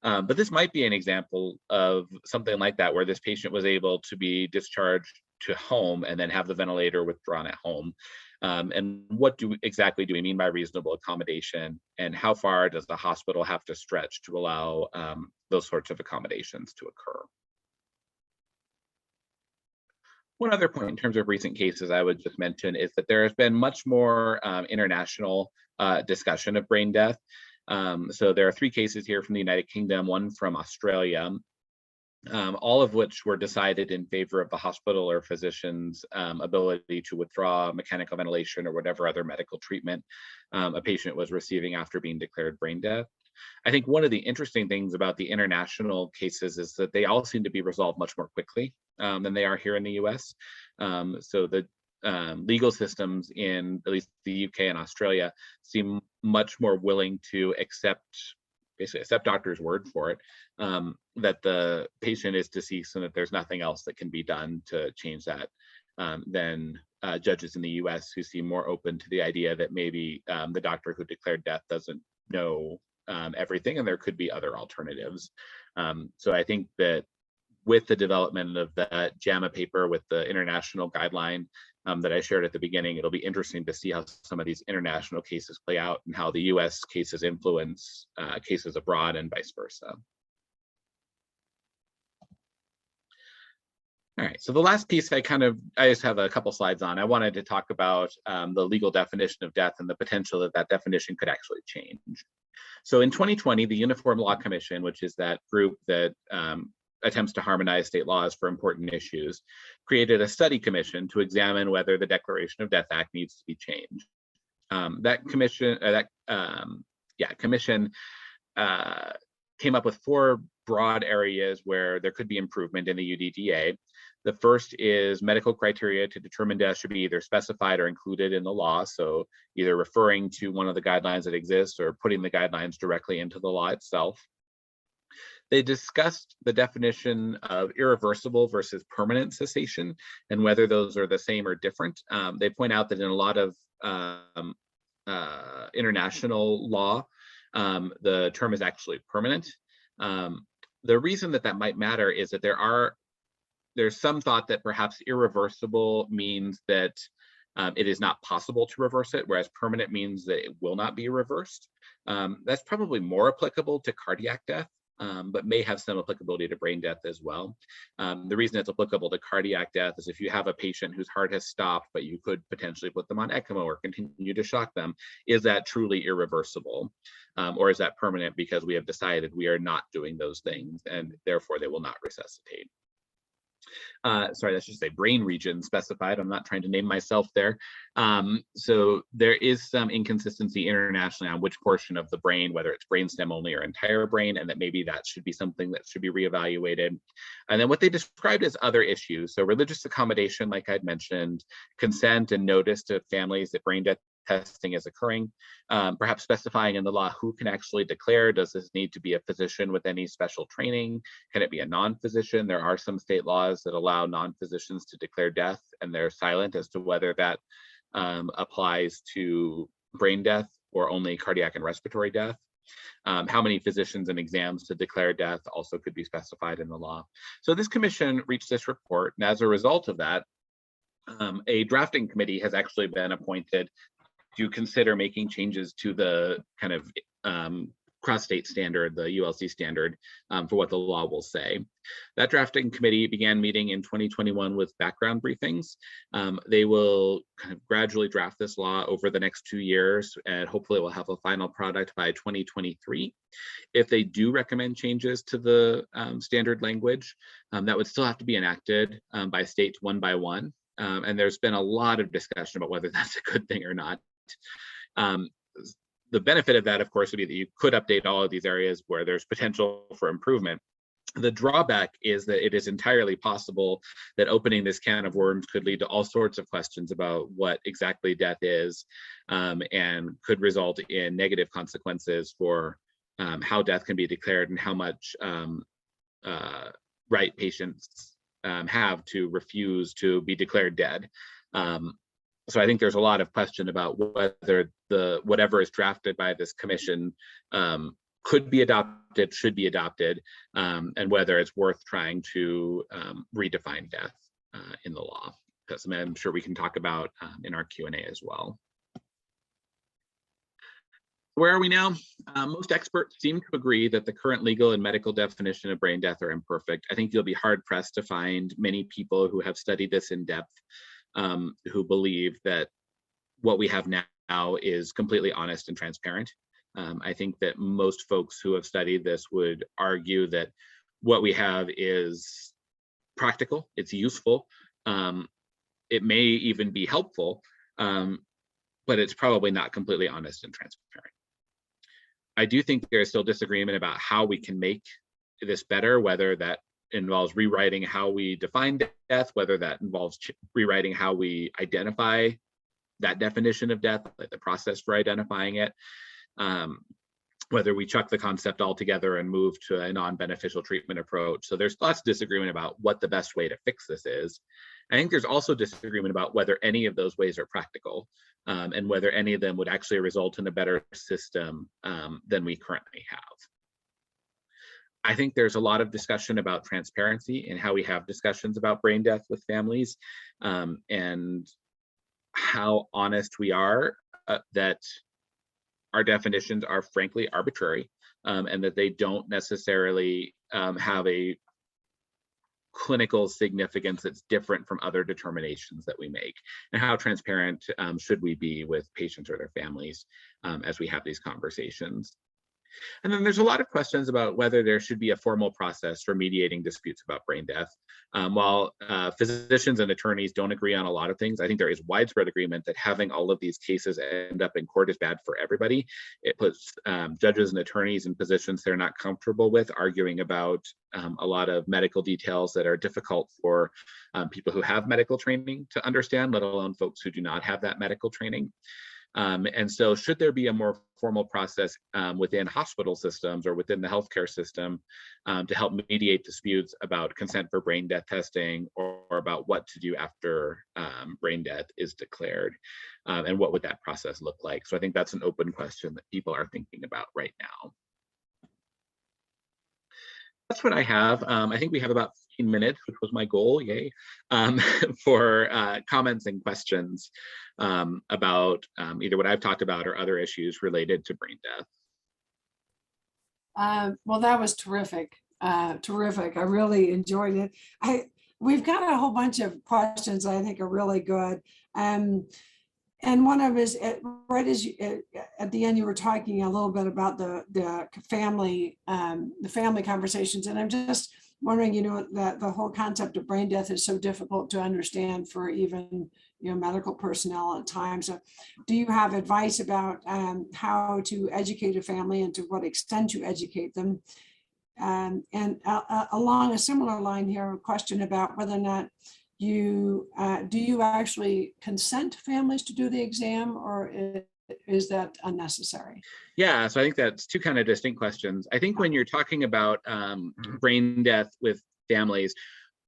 But this might be an example of something like that, where this patient was able to be discharged to home and then have the ventilator withdrawn at home. And what exactly do we mean by reasonable accommodation, and how far does the hospital have to stretch to allow those sorts of accommodations to occur? One other point in terms of recent cases I would just mention is that there has been much more international discussion of brain death. So there are 3 cases here from the United Kingdom, one from Australia, all of which were decided in favor of the hospital or physician's ability to withdraw mechanical ventilation or whatever other medical treatment a patient was receiving after being declared brain dead. I think one of the interesting things about the international cases is that they all seem to be resolved much more quickly than they are here in the US. So the legal systems in at least the UK and Australia seem much more willing to basically accept doctor's word for it, that the patient is deceased and that there's nothing else that can be done to change that, than judges in the US who seem more open to the idea that maybe the doctor who declared death doesn't know everything, and there could be other alternatives. So I think that with the development of the JAMA paper with the international guideline that I shared at the beginning, it'll be interesting to see how some of these international cases play out and how the US cases influence cases abroad and vice versa. All right, so the last piece I just have a couple slides on. I wanted to talk about the legal definition of death and the potential that that definition could actually change. So in 2020, the Uniform Law Commission, which is that group that attempts to harmonize state laws for important issues, created a study commission to examine whether the Declaration of Death Act needs to be changed. That commission came up with 4 broad areas where there could be improvement in the UDDA. The first is medical criteria to determine death should be either specified or included in the law. So either referring to one of the guidelines that exists or putting the guidelines directly into the law itself. They discussed the definition of irreversible versus permanent cessation and whether those are the same or different. They point out that in a lot of international law, the term is actually permanent. The reason that that might matter is that there's some thought that perhaps irreversible means that it is not possible to reverse it, whereas permanent means that it will not be reversed. That's probably more applicable to cardiac death. but may have some applicability to brain death as well. The reason it's applicable to cardiac death is if you have a patient whose heart has stopped, but you could potentially put them on ECMO or continue to shock them, is that truly irreversible? Or is that permanent because we have decided we are not doing those things and therefore they will not resuscitate? Sorry, that should say brain region specified. I'm not trying to name myself there. So there is some inconsistency internationally on which portion of the brain, whether it's brainstem only or entire brain, and that maybe that should be something that should be reevaluated. And then what they described as other issues. So religious accommodation, like I'd mentioned, consent and notice to families that brain death testing is occurring, perhaps specifying in the law who can actually declare. Does this need to be a physician with any special training? Can it be a non-physician? There are some state laws that allow non-physicians to declare death, and they're silent as to whether that applies to brain death or only cardiac and respiratory death. How many physicians and exams to declare death also could be specified in the law. So this commission reached this report, and as a result of that, a drafting committee has actually been appointed to consider making changes to the kind of cross-state standard, the ULC standard, for what the law will say. That drafting committee began meeting in 2021 with background briefings. They will kind of gradually draft this law over the next 2 years, and hopefully we'll have a final product by 2023. If they do recommend changes to the standard language, that would still have to be enacted by states one by one. And there's been a lot of discussion about whether that's a good thing or not. The benefit of that, of course, would be that you could update all of these areas where there's potential for improvement. The drawback is that it is entirely possible that opening this can of worms could lead to all sorts of questions about what exactly death is, and could result in negative consequences for how death can be declared and how much right patients have to refuse to be declared dead. So I think there's a lot of question about whether whatever is drafted by this commission could be adopted, should be adopted, and whether it's worth trying to redefine death in the law. Because I'm sure we can talk about in our Q&A as well. Where are we now? Most experts seem to agree that the current legal and medical definition of brain death are imperfect. I think you'll be hard pressed to find many people who have studied this in depth who believe that what we have now is completely honest and transparent. I think that most folks who have studied this would argue that what we have is practical, it's useful, it may even be helpful, but it's probably not completely honest and transparent. I do think there's still disagreement about how we can make this better, whether that involves rewriting how we define death, whether that involves rewriting how we identify that definition of death, like the process for identifying it, whether we chuck the concept altogether and move to a non-beneficial treatment approach. So there's lots of disagreement about what the best way to fix this is. I think there's also disagreement about whether any of those ways are practical, and whether any of them would actually result in a better system than we currently have. I think there's a lot of discussion about transparency and how we have discussions about brain death with families, and how honest we are that our definitions are frankly arbitrary, and that they don't necessarily have a clinical significance that's different from other determinations that we make, and how transparent should we be with patients or their families as we have these conversations. And then there's a lot of questions about whether there should be a formal process for mediating disputes about brain death. While physicians and attorneys don't agree on a lot of things, I think there is widespread agreement that having all of these cases end up in court is bad for everybody. It puts judges and attorneys in positions they're not comfortable with, arguing about a lot of medical details that are difficult for people who have medical training to understand, let alone folks who do not have that medical training. And so should there be a more formal process within hospital systems or within the healthcare system to help mediate disputes about consent for brain death testing, or about what to do after brain death is declared, and what would that process look like? So I think that's an open question that people are thinking about right now. That's what I have. I think we have about 15 minutes, which was my goal, yay, for comments and questions about either what I've talked about or other issues related to brain death. Well, that was terrific. Terrific. I really enjoyed it. We've got a whole bunch of questions I think are really good. And one of them is right as you, at the end, you were talking a little bit about the family conversations, and I'm just wondering, that the whole concept of brain death is so difficult to understand for even medical personnel at times. So do you have advice about how to educate a family and to what extent to educate them? And along a similar line here, a question about whether or not do you actually consent families to do the exam, or is that unnecessary? Yeah, so I think that's two kind of distinct questions. I think when you're talking about brain death with families,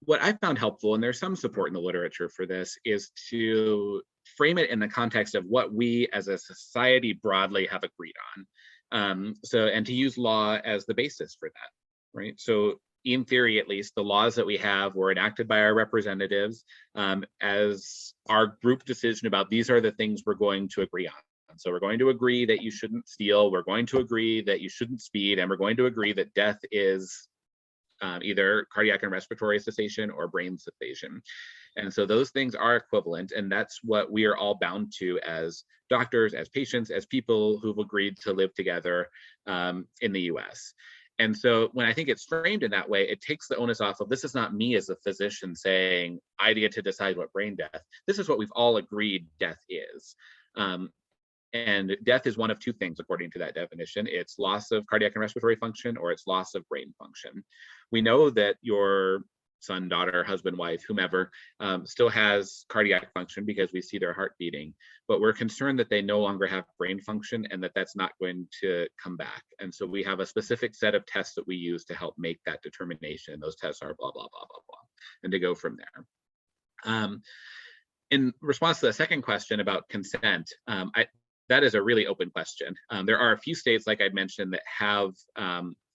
what I found helpful, and there's some support in the literature for this, is to frame it in the context of what we as a society broadly have agreed on. And to use law as the basis for that, right? So in theory, at least, the laws that we have were enacted by our representatives as our group decision about these are the things we're going to agree on. So we're going to agree that you shouldn't steal, we're going to agree that you shouldn't speed, and we're going to agree that death is either cardiac and respiratory cessation or brain cessation. And so those things are equivalent, and that's what we are all bound to as doctors, as patients, as people who've agreed to live together in the US. And so when I think it's framed in that way, it takes the onus off of, this is not me as a physician saying, I get to decide what brain death. This is what we've all agreed death is. And death is one of two things, according to that definition. It's loss of cardiac and respiratory function, or it's loss of brain function. We know that your son, daughter, husband, wife, whomever, still has cardiac function because we see their heart beating, but we're concerned that they no longer have brain function and that that's not going to come back. And so we have a specific set of tests that we use to help make that determination. Those tests are blah, blah, blah, blah, blah, and to go from there. In response to the second question about consent, that is a really open question. There are a few states, like I mentioned, that have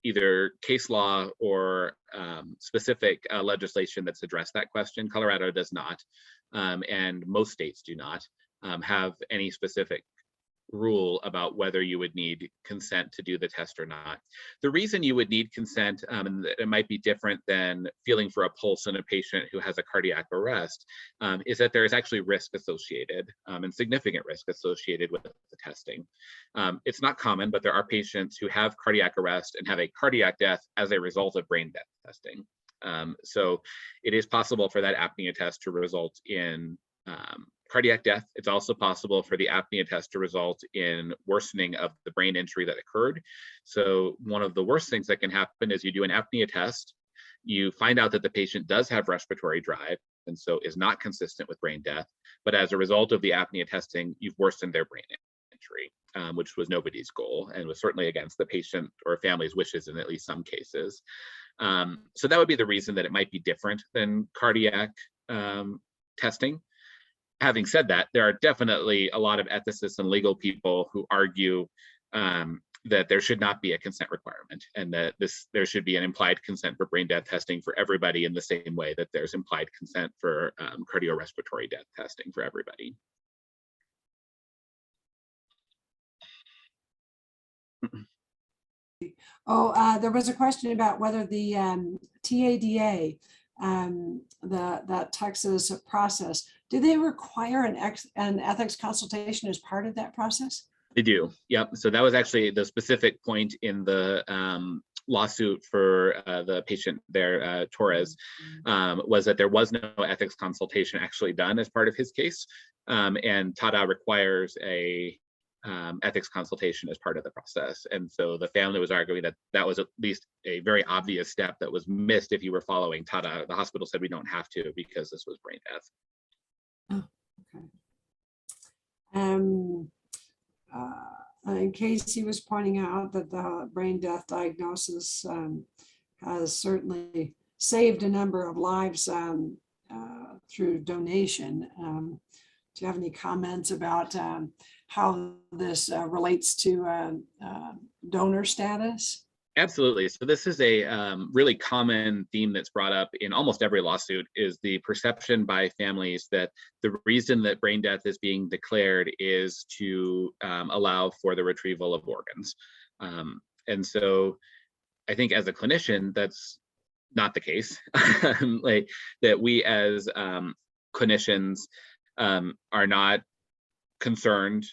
either case law or specific legislation that's addressed that question. Colorado does not, and most states do not have any specific rule about whether you would need consent to do the test or not. The reason you would need consent, and it might be different than feeling for a pulse in a patient who has a cardiac arrest, is that there is actually risk associated and significant risk associated with the testing. It's not common, but there are patients who have cardiac arrest and have a cardiac death as a result of brain death testing. So it is possible for that apnea test to result in cardiac death. It's also possible for the apnea test to result in worsening of the brain injury that occurred. So one of the worst things that can happen is you do an apnea test, you find out that the patient does have respiratory drive, and so is not consistent with brain death. But as a result of the apnea testing, you've worsened their brain injury, which was nobody's goal and was certainly against the patient or family's wishes in at least some cases. So that would be the reason that it might be different than cardiac testing. Having said that, there are definitely a lot of ethicists and legal people who argue that there should not be a consent requirement, and that there should be an implied consent for brain death testing for everybody in the same way that there's implied consent for cardiorespiratory death testing for everybody. There was a question about whether the TADA, that Texas process, do they require an ethics consultation as part of that process? They do. Yep. So that was actually the specific point in the lawsuit for the patient there, Torres, was that there was no ethics consultation actually done as part of his case. And TADA requires a ethics consultation as part of the process. And so the family was arguing that that was at least a very obvious step that was missed if you were following TADA. The hospital said we don't have to because this was brain death. Oh, okay. Casey was pointing out that the brain death diagnosis has certainly saved a number of lives through donation. Do you have any comments about how this relates to donor status? Absolutely. So this is a really common theme that's brought up in almost every lawsuit, is the perception by families that the reason that brain death is being declared is to allow for the retrieval of organs. And so I think as a clinician, that's not the case. Like that we as clinicians are not concerned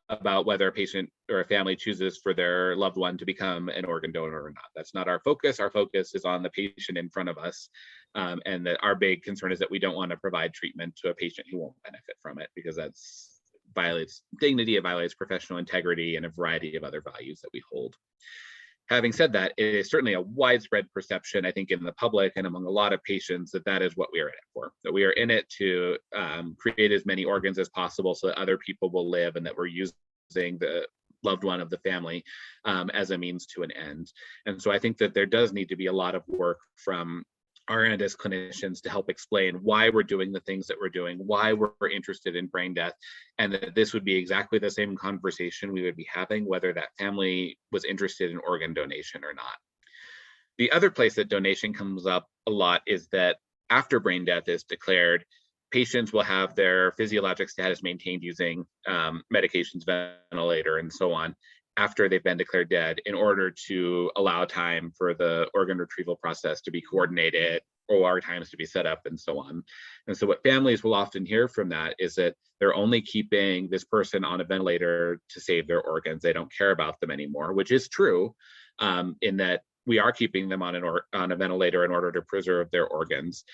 about whether a patient or a family chooses for their loved one to become an organ donor or not. That's not our focus. Our focus is on the patient in front of us. And that our big concern is that we don't want to provide treatment to a patient who won't benefit from it, because that's violates dignity, it violates professional integrity, and a variety of other values that we hold. Having said that, it is certainly a widespread perception, I think, in the public and among a lot of patients, that that is what we are in it for, that we are in it to create as many organs as possible so that other people will live, and that we're using the loved one of the family as a means to an end. And so I think that there does need to be a lot of work from our end as clinicians to help explain why we're doing the things that we're doing, why we're interested in brain death, and that this would be exactly the same conversation we would be having whether that family was interested in organ donation or not. The other place that donation comes up a lot is that after brain death is declared, patients will have their physiologic status maintained using medications, ventilator, and so on, after they've been declared dead, in order to allow time for the organ retrieval process to be coordinated, OR times to be set up, and so on. And so what families will often hear from that is that they're only keeping this person on a ventilator to save their organs. They don't care about them anymore, which is true, in that we are keeping them on a ventilator in order to preserve their organs.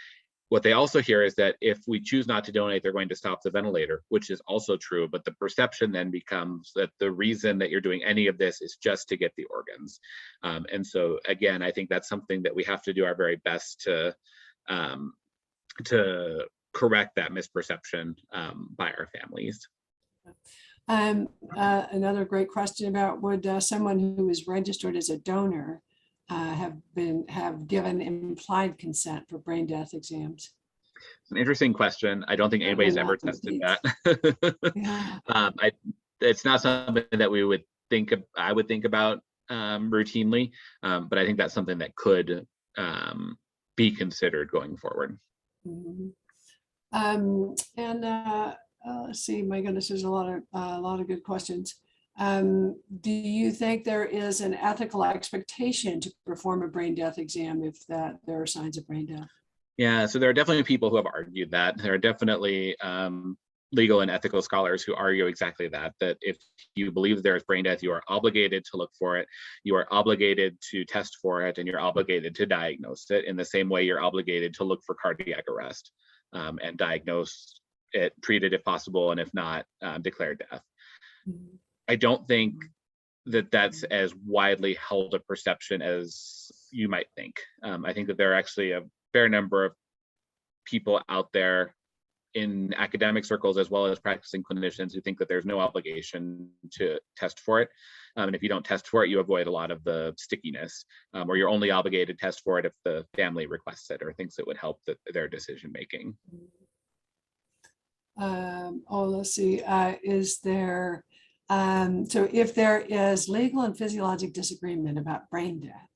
What they also hear is that if we choose not to donate, they're going to stop the ventilator, which is also true. But the perception then becomes that the reason that you're doing any of this is just to get the organs. And so, again, I think that's something that we have to do our very best to correct that misperception by our families. Another great question about, would someone who is registered as a donor have given implied consent for brain death exams? It's an interesting question. I don't think anybody's ever tested that. Yeah. It's not something that we would think of, I would think about routinely, but I think that's something that could be considered going forward. Mm-hmm. Let's see, my goodness, there's a lot of good questions. Do you think there is an ethical expectation to perform a brain death exam if there are signs of brain death? Yeah, so there are definitely people who have argued that. There are definitely legal and ethical scholars who argue exactly that if you believe there is brain death, you are obligated to look for it, you are obligated to test for it, and you're obligated to diagnose it in the same way you're obligated to look for cardiac arrest and diagnose it, treat it if possible, and if not, declare death. Mm-hmm. I don't think that that's as widely held a perception as you might think. I think that there are actually a fair number of people out there in academic circles as well as practicing clinicians who think that there's no obligation to test for it. And if you don't test for it, you avoid a lot of the stickiness, or you're only obligated to test for it if the family requests it or thinks it would help their decision making. Let's see, is there, so if there is legal and physiologic disagreement about brain death,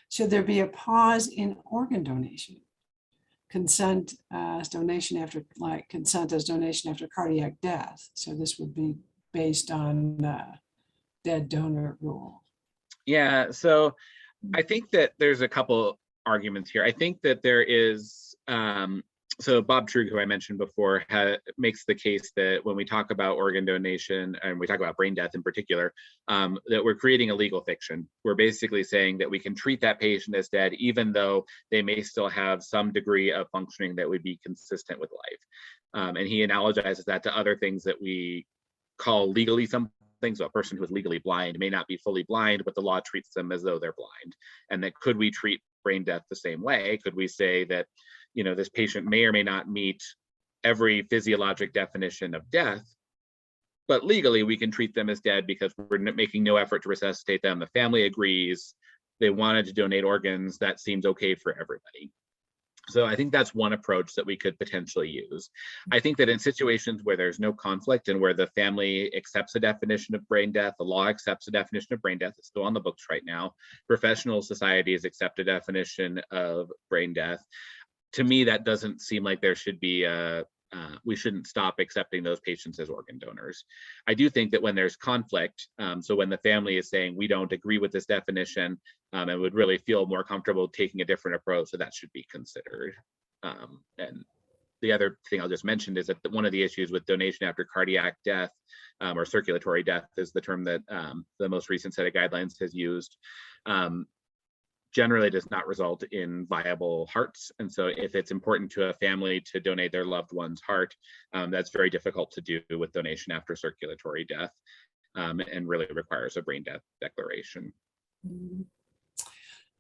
should there be a pause in organ donation? Consent as donation after, like consent as donation after cardiac death. So this would be based on dead donor rule. Yeah, so I think that there's a couple arguments here. I think that there is, so Bob Trug, who I mentioned before, makes the case that when we talk about organ donation and we talk about brain death in particular, that we're creating a legal fiction. We're basically saying that we can treat that patient as dead, even though they may still have some degree of functioning that would be consistent with life. And he analogizes that to other things that we call legally something. So a person who is legally blind may not be fully blind, but the law treats them as though they're blind. And that could we treat brain death the same way? Could we say that, you know, this patient may or may not meet every physiologic definition of death, but legally we can treat them as dead because we're making no effort to resuscitate them. The family agrees, they wanted to donate organs, that seems okay for everybody. So I think that's one approach that we could potentially use. I think that in situations where there's no conflict and where the family accepts a definition of brain death, the law accepts a definition of brain death, it's still on the books right now, professional societies accept a definition of brain death. To me, that doesn't seem like there should be a we shouldn't stop accepting those patients as organ donors. I do think that when there's conflict, so when the family is saying we don't agree with this definition and would really feel more comfortable taking a different approach, so that should be considered. And the other thing I'll just mention is that one of the issues with donation after cardiac death or circulatory death is the term that the most recent set of guidelines has used. Generally does not result in viable hearts. And so if it's important to a family to donate their loved one's heart, that's very difficult to do with donation after circulatory death and really requires a brain death declaration.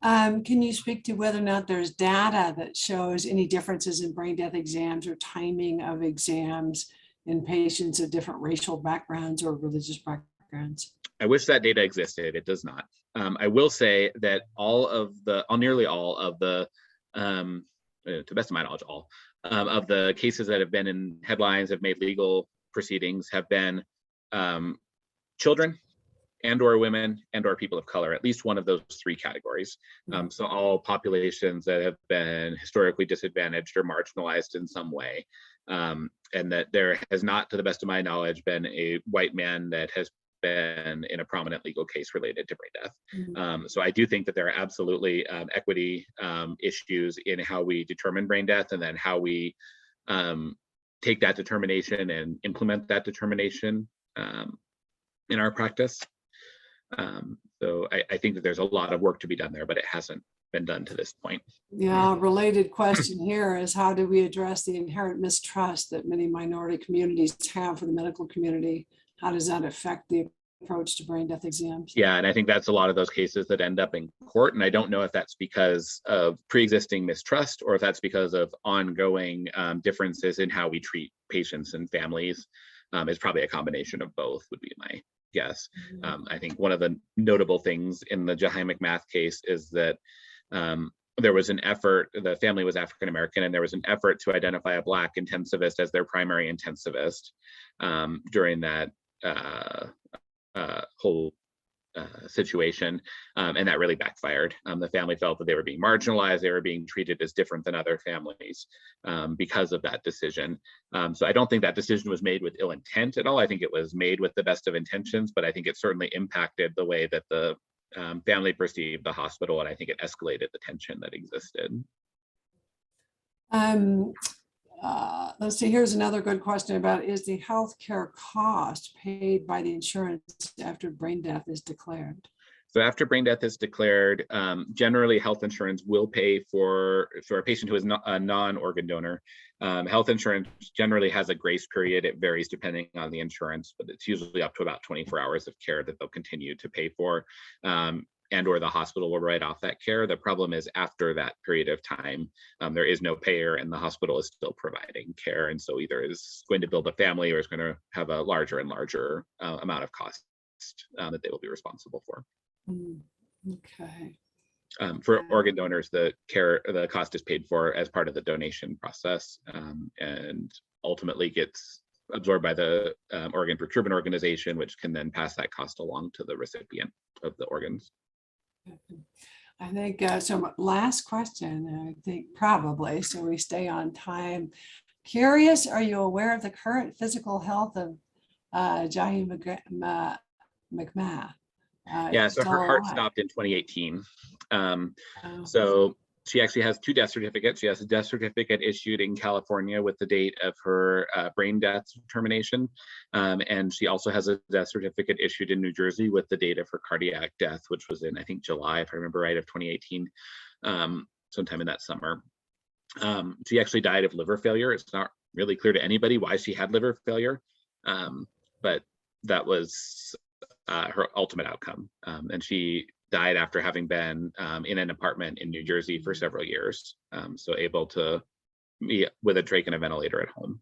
Can you speak to whether or not there's data that shows any differences in brain death exams or timing of exams in patients of different racial backgrounds or religious backgrounds? I wish that data existed. It does not. I will say that nearly all of the, to the best of my knowledge, all of the cases that have been in headlines, have made legal proceedings, have been children and or women and or people of color, at least one of those three categories. So all populations that have been historically disadvantaged or marginalized in some way. And that there has not, to the best of my knowledge, been a white man that has been in a prominent legal case related to brain death. So I do think that there are absolutely equity issues in how we determine brain death and then how we take that determination and implement that determination in our practice. So I think that there's a lot of work to be done there, but it hasn't been done to this point. Yeah, related question here is how do we address the inherent mistrust that many minority communities have for the medical community? How does that affect the approach to brain death exams? Yeah, and I think that's a lot of those cases that end up in court. And I don't know if that's because of pre-existing mistrust or if that's because of ongoing differences in how we treat patients and families. It's probably a combination of both would be my guess. I think one of the notable things in the Jahi McMath case is that there was an effort, the family was African-American, and there was an effort to identify a Black intensivist as their primary intensivist during that whole situation, and that really backfired. The family felt that they were being marginalized, they were being treated as different than other families because of that decision. So I don't think that decision was made with ill intent at all. I think it was made with the best of intentions, but I think it certainly impacted the way that the family perceived the hospital, and I think it escalated the tension that existed. Let's see, here's another good question about, is the healthcare cost paid by the insurance after brain death is declared? So after brain death is declared, generally health insurance will pay for a patient who is not a non-organ donor. Health insurance generally has a grace period. It varies depending on the insurance, but it's usually up to about 24 hours of care that they'll continue to pay for. And or the hospital will write off that care. The problem is after that period of time, there is no payer and the hospital is still providing care. And so either is going to build a family or is going to have a larger and larger amount of cost that they will be responsible for. Okay. For organ donors, the cost is paid for as part of the donation process and ultimately gets absorbed by the organ procurement organization, which can then pass that cost along to the recipient of the organs. I think so. Last question, I think probably, so we stay on time. Curious, are you aware of the current physical health of Jahi McMath? Yeah, so her heart stopped in 2018. So she actually has two death certificates. She has a death certificate issued in California with the date of her brain death termination. And she also has a death certificate issued in New Jersey with the date of her cardiac death, which was in, I think, July, if I remember right, of 2018, sometime in that summer. She actually died of liver failure. It's not really clear to anybody why she had liver failure, but that was her ultimate outcome. And she died after having been in an apartment in New Jersey for several years, so able to be with a trach and a ventilator at home.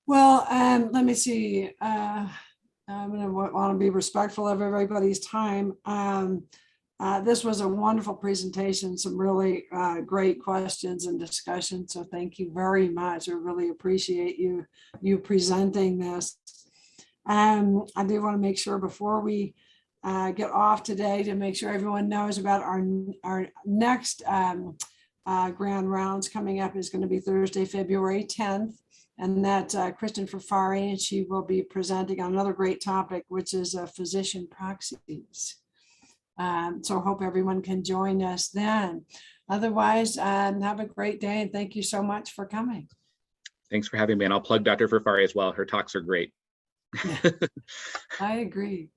Well, let me see. I'm going to want to be respectful of everybody's time. This was a wonderful presentation, some really great questions and discussion. So thank you very much. I really appreciate you presenting this. I do want to make sure before we get off today to make sure everyone knows about our next grand rounds coming up is going to be Thursday, February 10th. And that's Kristen Fafari, and she will be presenting on another great topic, which is physician proxies. So hope everyone can join us then. Otherwise, have a great day, and thank you so much for coming. Thanks for having me, and I'll plug Dr. Fafari as well. Her talks are great. I agree.